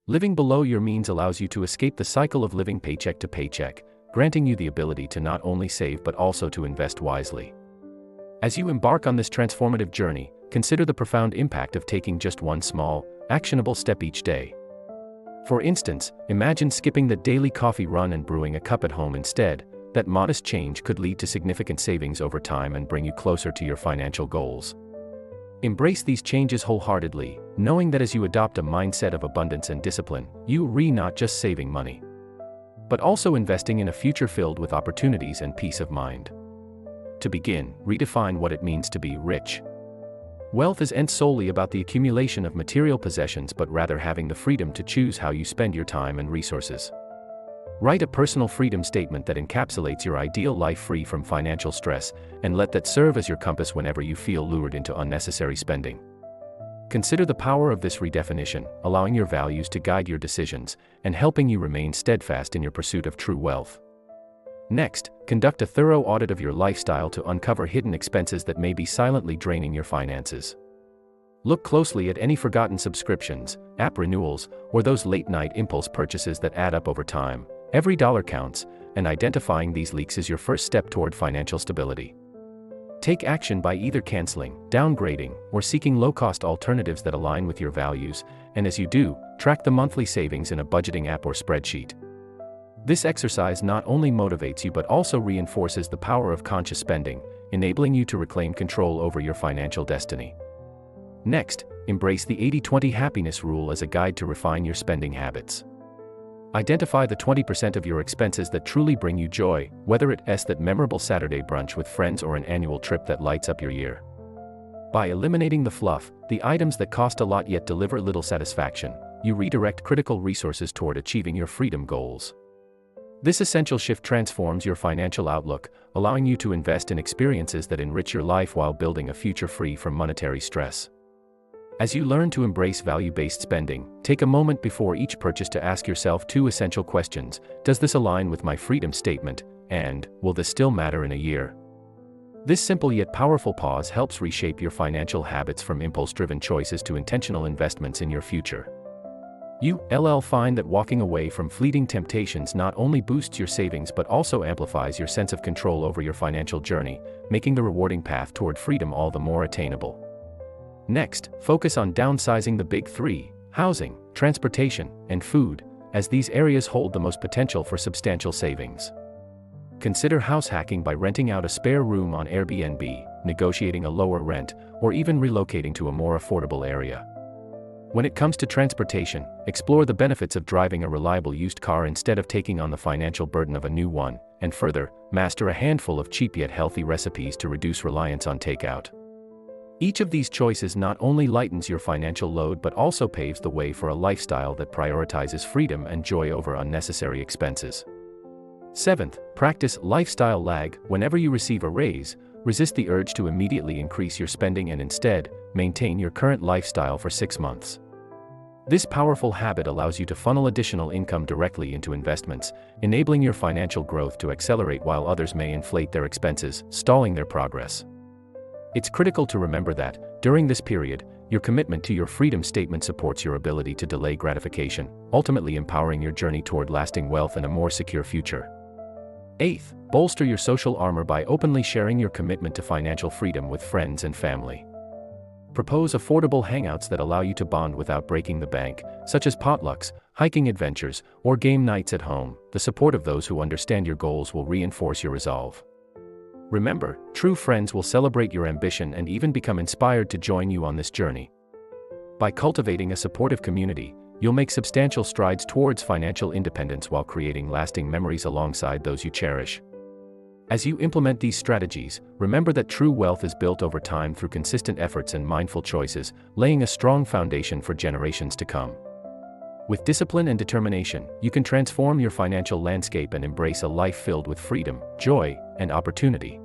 Living below your means allows you to escape the cycle of living paycheck to paycheck, granting you the ability to not only save but also to invest wisely. As you embark on this transformative journey, consider the profound impact of taking just one small, actionable step each day. For instance, imagine skipping the daily coffee run and brewing a cup at home instead. That modest change could lead to significant savings over time and bring you closer to your financial goals. Embrace these changes wholeheartedly, knowing that as you adopt a mindset of abundance and discipline, you are not just saving money, but also investing in a future filled with opportunities and peace of mind. To begin, redefine what it means to be rich. Wealth isn't solely about the accumulation of material possessions but rather having the freedom to choose how you spend your time and resources. Write a personal freedom statement that encapsulates your ideal life free from financial stress, and let that serve as your compass whenever you feel lured into unnecessary spending. Consider the power of this redefinition, allowing your values to guide your decisions, and helping you remain steadfast in your pursuit of true wealth. Next, conduct a thorough audit of your lifestyle to uncover hidden expenses that may be silently draining your finances. Look closely at any forgotten subscriptions, app renewals, or those late-night impulse purchases that add up over time. Every dollar counts, and identifying these leaks is your first step toward financial stability. Take action by either canceling, downgrading, or seeking low-cost alternatives that align with your values, and as you do, track the monthly savings in a budgeting app or spreadsheet. This exercise not only motivates you but also reinforces the power of conscious spending, enabling you to reclaim control over your financial destiny. Next, embrace the 80-20 happiness rule as a guide to refine your spending habits. Identify the 20% of your expenses that truly bring you joy, whether it's that memorable Saturday brunch with friends or an annual trip that lights up your year. By eliminating the fluff, the items that cost a lot yet deliver little satisfaction, you redirect critical resources toward achieving your freedom goals. This essential shift transforms your financial outlook, allowing you to invest in experiences that enrich your life while building a future free from monetary stress. As you learn to embrace value-based spending, take a moment before each purchase to ask yourself two essential questions: does this align with my freedom statement, and will this still matter in a year? This simple yet powerful pause helps reshape your financial habits from impulse-driven choices to intentional investments in your future. You'll find that walking away from fleeting temptations not only boosts your savings but also amplifies your sense of control over your financial journey, making the rewarding path toward freedom all the more attainable. Next, focus on downsizing the big three: housing, transportation, and food, as these areas hold the most potential for substantial savings. Consider house hacking by renting out a spare room on Airbnb, negotiating a lower rent, or even relocating to a more affordable area. When it comes to transportation, explore the benefits of driving a reliable used car instead of taking on the financial burden of a new one, and further, master a handful of cheap yet healthy recipes to reduce reliance on takeout. Each of these choices not only lightens your financial load but also paves the way for a lifestyle that prioritizes freedom and joy over unnecessary expenses. Seventh, practice lifestyle lag. Whenever you receive a raise, resist the urge to immediately increase your spending and instead, maintain your current lifestyle for 6 months. This powerful habit allows you to funnel additional income directly into investments, enabling your financial growth to accelerate while others may inflate their expenses, stalling their progress. It's critical to remember that, during this period, your commitment to your freedom statement supports your ability to delay gratification, ultimately empowering your journey toward lasting wealth and a more secure future. Eighth, bolster your social armor by openly sharing your commitment to financial freedom with friends and family. Propose affordable hangouts that allow you to bond without breaking the bank, such as potlucks, hiking adventures, or game nights at home. The support of those who understand your goals will reinforce your resolve. Remember, true friends will celebrate your ambition and even become inspired to join you on this journey. By cultivating a supportive community, you'll make substantial strides towards financial independence while creating lasting memories alongside those you cherish. As you implement these strategies, remember that true wealth is built over time through consistent efforts and mindful choices, laying a strong foundation for generations to come. With discipline and determination, you can transform your financial landscape and embrace a life filled with freedom, joy, and opportunity.